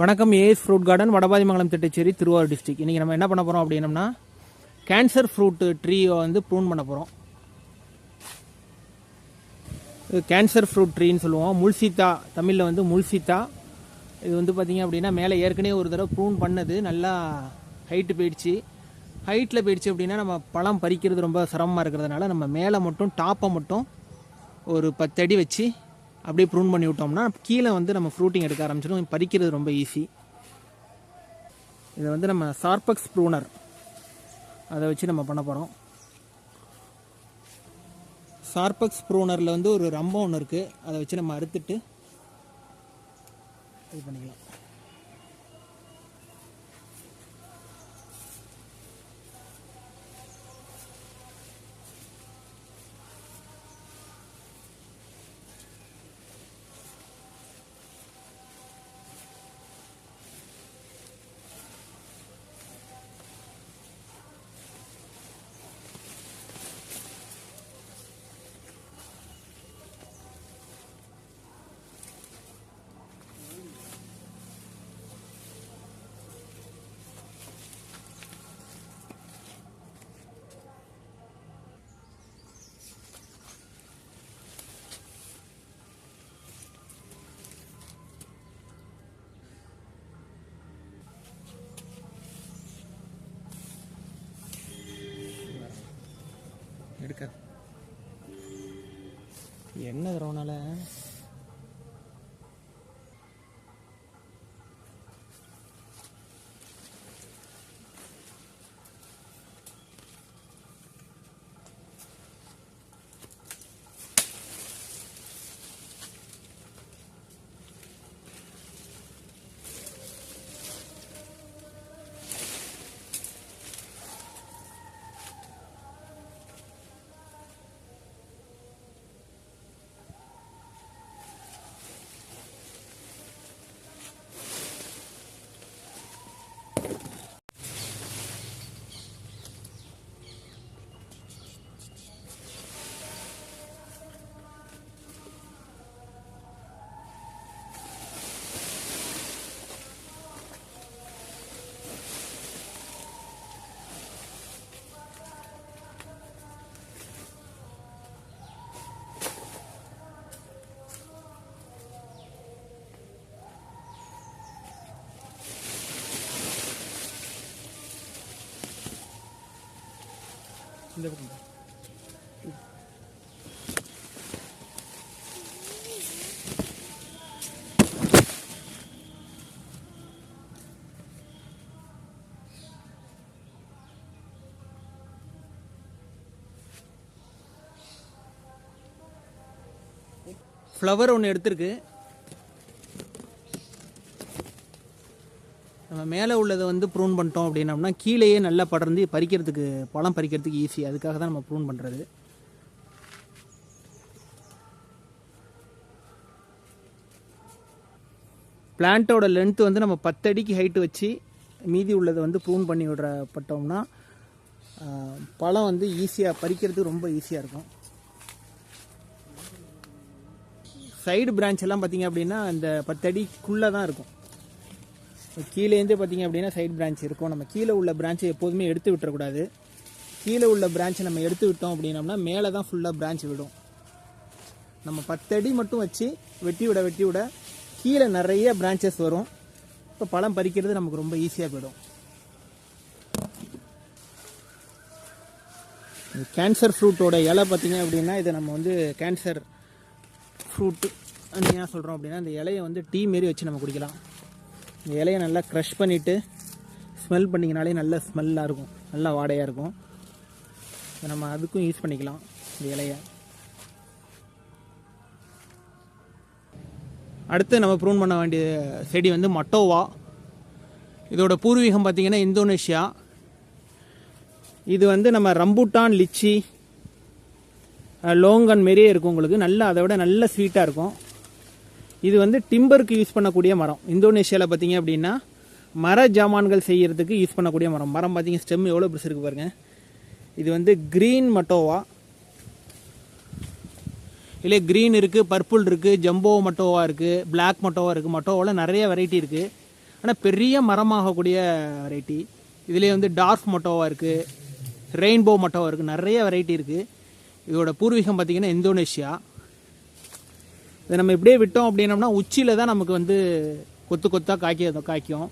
வணக்கம். AS fruit garden, Vadapathimangalam, Thittacheri, Tiruvarur district. இன்றைக்கி நம்ம என்ன பண்ண போகிறோம் அப்படின்னம்னா, கேன்சர் ஃப்ரூட் ட்ரீயை வந்து ப்ரூன் பண்ண போகிறோம். இது கேன்சர் ஃப்ரூட் ட்ரீன்னு சொல்லுவோம். முல்சீத்தா, தமிழில் வந்து முல்சீத்தா. இது வந்து பார்த்திங்க அப்படின்னா மேலே ஏற்கனவே ஒரு தடவை ப்ரூன் பண்ணது, நல்லா ஹைட்டு போயிடுச்சு. ஹைட்டில் போயிடுச்சு அப்படின்னா நம்ம பழம் பறிக்கிறது ரொம்ப சிரமமாக இருக்கிறதுனால நம்ம மேலே மட்டும் டாப்பை மட்டும் ஒரு 10 அடி வச்சு அப்படியே ப்ரூன் பண்ணி விட்டோம்னா கீழே வந்து நம்ம ஃப்ரூட்டிங் எடுக்க ஆரம்பிச்சிடும். பறிக்கிறது ரொம்ப ஈஸி. இதை வந்து நம்ம சார்பக்ஸ் ப்ரூனர் அதை வச்சு நம்ம பண்ண போகிறோம். சார்பக்ஸ் ப்ரூனரில் வந்து ஒரு ரம்பம் ஒன்று இருக்குது, அதை வச்சு நம்ம அறுத்துட்டு இது பண்ணிக்கலாம். எடுக்க என்ன தரவுனால இந்த பக்கம் ஃப்ளவர் ஒன்று எடுத்துருக்கு. நம்ம மேலே உள்ளதை வந்து ப்ரூன் பண்ணிட்டோம் அப்படின்னம்னா கீழேயே நல்லா படர்ந்து பறிக்கிறதுக்கு, பழம் பறிக்கிறதுக்கு ஈஸி. அதுக்காக தான் நம்ம ப்ரூன் பண்ணுறது. பிளான்ட்டோட லென்த்து வந்து நம்ம 10 அடிக்கு ஹைட்டு வச்சு மீதி உள்ளதை வந்து ப்ரூன் பண்ணி விடப்பட்டோம்னா பழம் வந்து ஈஸியாக பறிக்கிறதுக்கு ரொம்ப ஈஸியாக இருக்கும். சைடு பிரான்ச் எல்லாம் பார்த்திங்க அப்படின்னா அந்த 10 அடிக்குள்ளே தான் இருக்கும். கீழேருந்தே பார்த்திங்க அப்படின்னா சைடு பிரான்ச் இருக்கும். நம்ம கீழே உள்ள பிரான்ச்சை எப்போதுமே எடுத்து விட்டுறக்கூடாது. கீழே உள்ள பிரான்ச்சை நம்ம எடுத்து விட்டோம் அப்படின்னம்னா மேலே தான் ஃபுல்லாக பிரான்ச் விடும். நம்ம 10 அடி மட்டும் வச்சு வெட்டி விட கீழே நிறைய பிரான்ச்சஸ் வரும். இப்போ பழம் பறிக்கிறது நமக்கு ரொம்ப ஈஸியாக போயிடும். கேன்சர் ஃப்ரூட்டோட இலை பார்த்திங்க அப்படின்னா இதை நம்ம வந்து கேன்சர் ஃப்ரூட்டு ஏன் சொல்கிறோம் அப்படின்னா இந்த இலையை வந்து டீ மாரி வச்சு நம்ம குடிக்கலாம். இந்த இலையை நல்லா க்ரஷ் பண்ணிவிட்டு ஸ்மெல் பண்ணிங்கனாலே நல்ல ஸ்மெல்லாக இருக்கும், நல்லா வாடையாக இருக்கும். நம்ம அதுக்கும் யூஸ் பண்ணிக்கலாம் இந்த இலையை. அடுத்து நம்ம ப்ரூன் பண்ண வேண்டிய செடி வந்து மட்டோவா. இதோட பூர்வீகம் பார்த்திங்கன்னா இந்தோனேஷியா. இது வந்து நம்ம ரம்பூட்டான், லிச்சி, லோங்கன் மாரியே இருக்கும். உங்களுக்கு நல்லா அதை விட நல்ல ஸ்வீட்டாக இருக்கும். இது வந்து டிம்பருக்கு யூஸ் பண்ணக்கூடிய மரம். இந்தோனேஷியாவில் பார்த்தீங்க அப்படின்னா மர ஜாமான்கள் செய்கிறதுக்கு யூஸ் பண்ணக்கூடிய மரம். மரம் பார்த்தீங்க ஸ்டெம் எவ்வளோ பெருசு இருக்குது பாருங்கள். இது வந்து க்ரீன் மட்டோவா. இல்லை க்ரீன் இருக்குது, பர்பிள் இருக்குது, ஜம்போ மட்டோவா இருக்குது, பிளாக் மட்டோவா இருக்குது. மட்டோவாவில் நிறைய வெரைட்டி இருக்குது. ஆனால் பெரிய மரமாகக்கூடிய வெரைட்டி. இதுலேயே வந்து டார்ஃப் மொட்டோவா இருக்குது, ரெயின்போ மொட்டோவா இருக்குது, நிறைய வெரைட்டி இருக்குது. இதோட பூர்வீகம் பார்த்திங்கன்னா இந்தோனேஷியா. இதை நம்ம இப்படியே விட்டோம் அப்படின்னோம்னா உச்சியில் தான் நமக்கு வந்து கொத்து கொத்தாக காய்க்கும்.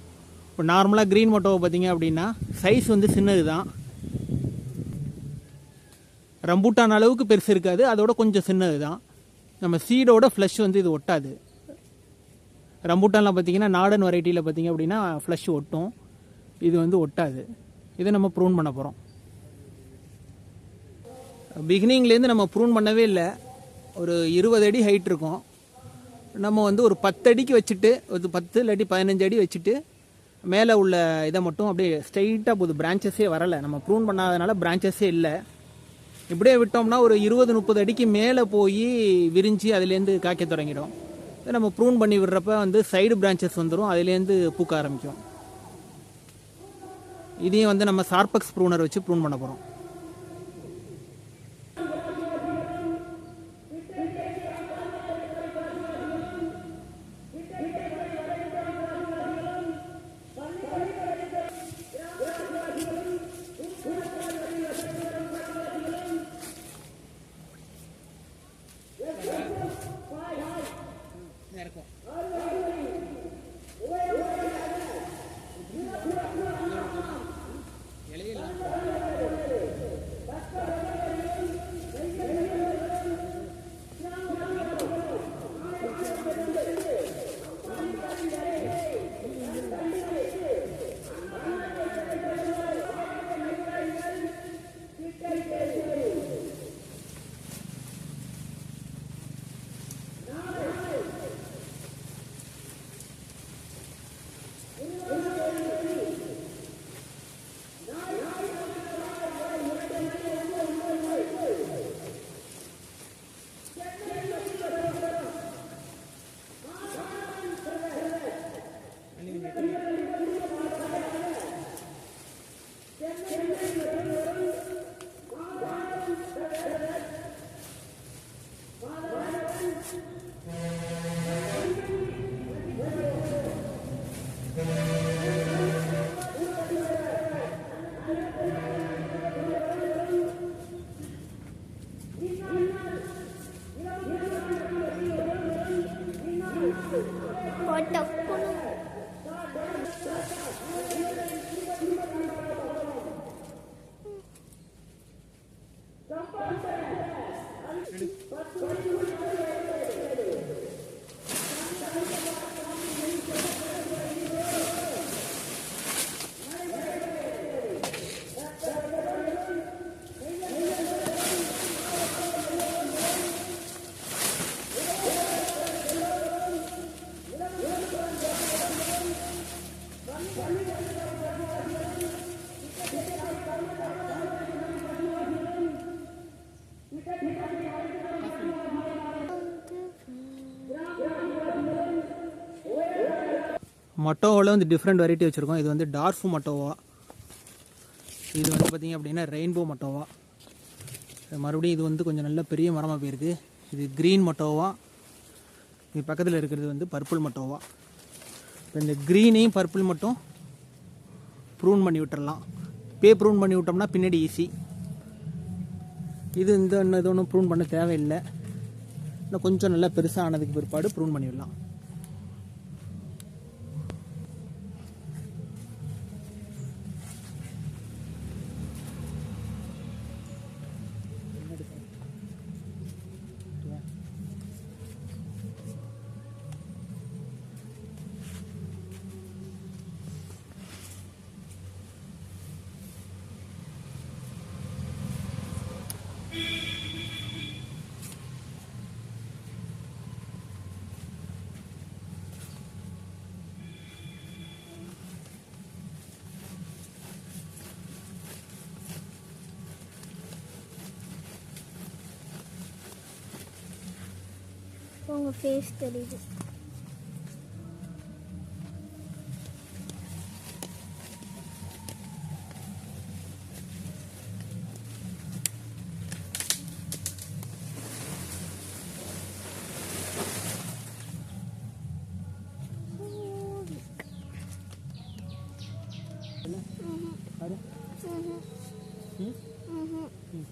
இப்போ நார்மலாக க்ரீன் மொட்டோவை பார்த்திங்க அப்படின்னா சைஸ் வந்து சின்னது தான், ரம்பூட்டான் அளவுக்கு பெருசு இருக்காது, அதோட கொஞ்சம் சின்னது தான். நம்ம சீடோட ஃப்ளஷ் வந்து இது ஒட்டாது. ரம்பூட்டான்லாம் பார்த்திங்கன்னா நாடன் வெரைட்டியில் பார்த்திங்க அப்படின்னா ஃப்ளஷ் ஒட்டும், இது வந்து ஒட்டாது. இதை நம்ம ப்ரூன் பண்ண போகிறோம். பிகினிங்லேருந்து நம்ம ப்ரூன் பண்ணவே இல்லை. ஒரு 20 அடி ஹைட் இருக்கும். நம்ம வந்து ஒரு 10 அடிக்கு வச்சுட்டு, ஒரு 10 இல்லாட்டி 15 அடி வச்சுட்டு மேலே உள்ள இதை மட்டும் அப்படியே ஸ்ட்ரைட்டாக போகுது. பிரான்ச்சஸே வரலை, நம்ம ப்ரூன் பண்ணாதனால பிரான்ச்சஸே இல்லை. இப்படியே விட்டோம்னா ஒரு 20-30 அடிக்கு மேலே போய் விரிஞ்சு அதுலேருந்து காய்க்க தொடங்கிடும். நம்ம ப்ரூன் பண்ணி விடுறப்ப வந்து சைடு பிரான்ச்சஸ் வந்துடும், அதுலேருந்து பூக்க ஆரம்பிக்கும். இதையும் வந்து நம்ம சார்பக்ஸ் ப்ரூனர் வச்சு ப்ரூன் பண்ண போகிறோம். மொட்டோவில் வந்து டிஃப்ரெண்ட் வெரைட்டி வச்சுருக்கோம். இது வந்து டார்ஃப் மொட்டோவா, இது வந்து பார்த்திங்க அப்படின்னா ரெயின்போ மொட்டோவா. மறுபடியும் இது வந்து கொஞ்சம் நல்ல பெரிய மரமாக போயிருக்கு. இது க்ரீன் மொட்டோவா. இது பக்கத்தில் இருக்கிறது வந்து பர்பிள் மொட்டோவா. இப்போ இந்த க்ரீனையும் பர்பிள் மட்டும் ப்ரூன் பண்ணி விட்டுறலாம். ப்ரூன் பண்ணி விட்டோம்னா பின்னாடி ஈஸி. இது இந்த இது ஒன்றும் ப்ரூன் பண்ண தேவையில்லை. இன்னும் கொஞ்சம் நல்லா பெருசாக ஆனதுக்கு பிற்பாடு ப்ரூன் பண்ணிவிடலாம். உங்க ஃபேஸ் தெரியுது. இல்லை பாரு. ம் ம்.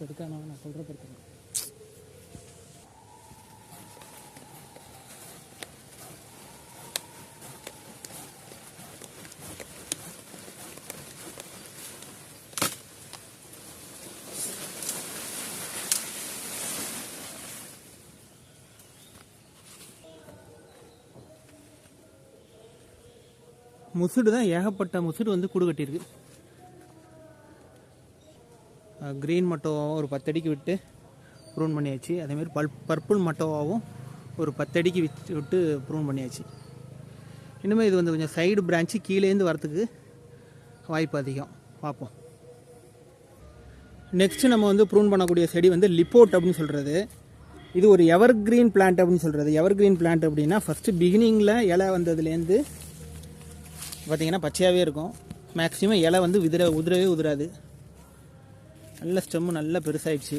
எடுக்க நான் சொல்கிற பொறுத்து முசுடு தான் ஏகப்பட்ட முசுடு வந்து கூடு கட்டியிருக்கு. க்ரீன் மட்டோவாவும் ஒரு 10 அடிக்கு விட்டு ப்ரூன் பண்ணியாச்சு. அதேமாதிரி பர்பிள் மட்டோவாவும் ஒரு 10 அடிக்கு விட்டு ப்ரூன் பண்ணியாச்சு. இன்னுமே இது வந்து கொஞ்சம் சைடு பிரான்ச்சு கீழேருந்து வரத்துக்கு வாய்ப்பு அதிகம். பார்ப்போம். நெக்ஸ்ட்டு நம்ம வந்து ப்ரூன் பண்ணக்கூடிய செடி வந்து லிப்போட் அப்படின்னு சொல்கிறது. இது ஒரு எவர் கிரீன் பிளான்ட் அப்படின்னு சொல்கிறது. எவர் கிரீன் பிளான்ட் அப்படின்னா ஃபஸ்ட்டு பிகினிங்கில் இலை வந்ததுலேருந்து பார்த்திங்கன்னா பச்சையாகவே இருக்கும். மேக்ஸிமம் இலை வந்து உதிரவே உதிராது. நல்ல ஸ்டெம்மு நல்லா பெருசாகிடுச்சு.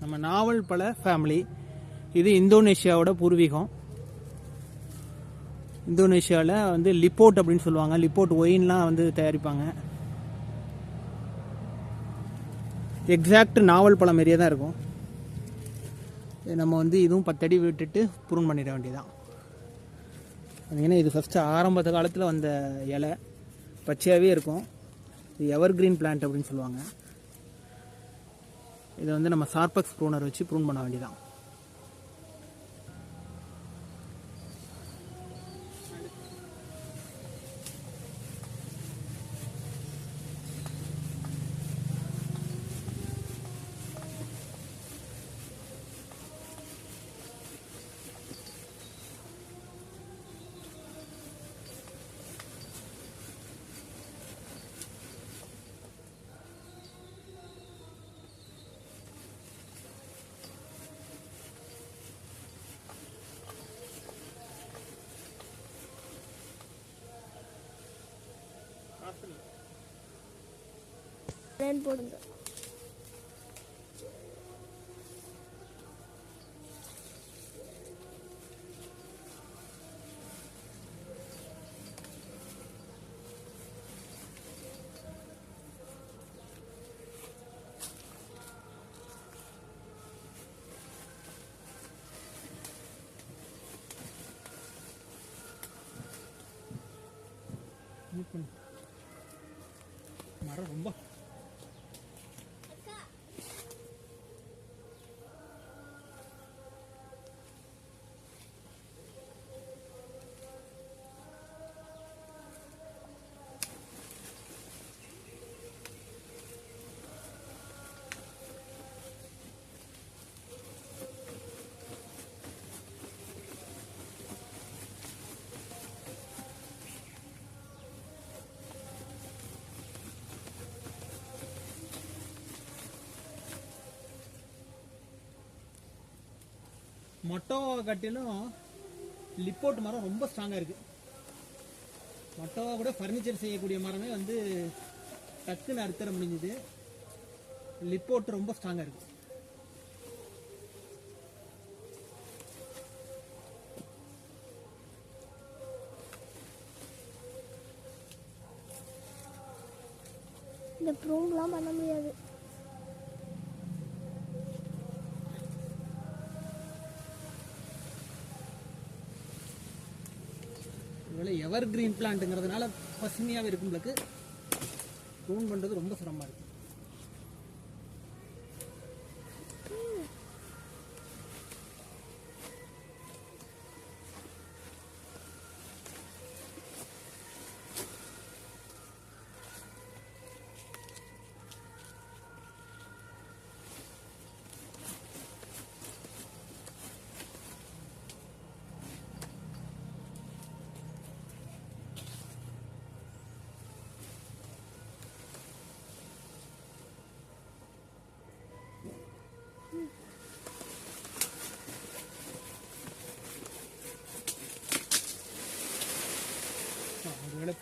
நம்ம நாவல் பழ ஃபேமிலி. இது இந்தோனேஷியாவோட பூர்வீகம். இந்தோனேஷியாவில் வந்து லிப்போட் அப்படின்னு சொல்லுவாங்க. லிப்போட் ஒயின்லாம் வந்து தயாரிப்பாங்க. எக்ஸாக்ட் நாவல் பழம் மாரியே தான் இருக்கும். நம்ம வந்து இதுவும் 10 அடி விட்டுட்டு ப்ரூன் பண்ணிட வேண்டியதான். ஏன்னா இது ஃபஸ்ட்டு ஆரம்பத்த காலத்தில் வந்த இலை பச்சையாகவே இருக்கும். இது எவர் கிரீன் பிளான்ட் அப்படின்னு சொல்லுவாங்க. இதை வந்து நம்ம சார்பக்ஸ் ப்ரூனர் வச்சு ப்ரூன் பண்ண வேண்டியதான். போடுங்க. மரம் ரொம்ப மொட்டோவை கட்டிலும் லிப்போட் மரம் ரொம்ப ஸ்ட்ராங்காக இருக்குது. மொட்டோவா கூட ஃபர்னிச்சர் செய்யக்கூடிய மரமே வந்து டக்குன்னு அறுத்தர முடிஞ்சுது. லிப்போட் ரொம்ப ஸ்ட்ராங்காக இருக்குது. இந்த ப்ரூன்லாம் பண்ண முடியாது. எவர் கிரீன் பிளான்ட்டுங்கிறதுனால பசுமையாகவே இருக்கும். உங்களுக்கு ப்ரூன் பண்ணுறது ரொம்ப சிரமமாக இருக்குது.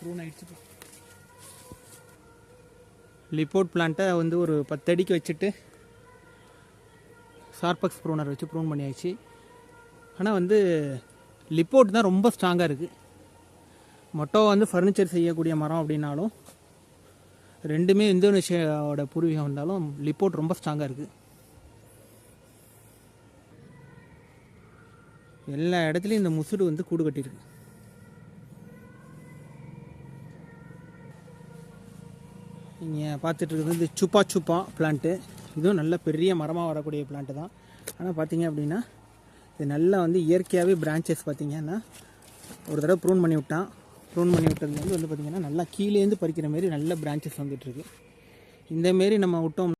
ப்ரூன் ஆயிடுச்சு. லிப்போர்ட் பிளான்ட்டை வந்து ஒரு 10 அடிக்கு வச்சுட்டு சார்பக்ஸ் ப்ரூனர் வச்சு ப்ரூன் பண்ணியாச்சு. ஆனால் வந்து லிப்போர்ட் தான் ரொம்ப ஸ்ட்ராங்காக இருக்குது. மொட்டோ வந்து ஃபர்னிச்சர் செய்யக்கூடிய மரம் அப்படின்னாலும் ரெண்டுமே இந்தோனேஷியாவோட பூர்வீகம் வந்தாலும் லிப்போர்ட் ரொம்ப ஸ்ட்ராங்காக இருக்குது. எல்லா இடத்துலையும் இந்த முசுடு வந்து கூடு கட்டியிருக்கு. நீங்கள் பார்த்துட்டு இருக்கிறது இந்த சுப்பா சுப்பா பிளான்ட்டு. இதுவும் நல்ல பெரிய மரமாக வரக்கூடிய பிளான்ட்டு தான். ஆனால் பார்த்தீங்க அப்படின்னா இது நல்லா வந்து இயற்கையாகவே பிரான்ச்சஸ் பார்த்தீங்கன்னா ஒரு தடவை ப்ரூன் பண்ணி விட்டான். ப்ரூன் பண்ணி விட்டதுலேருந்து வந்து பார்த்திங்கன்னா நல்லா கீழேருந்து பறிக்கிற மாரி நல்ல பிரான்ச்சஸ் வந்துட்டுருக்கு. இந்தமாரி நம்ம விட்டோம்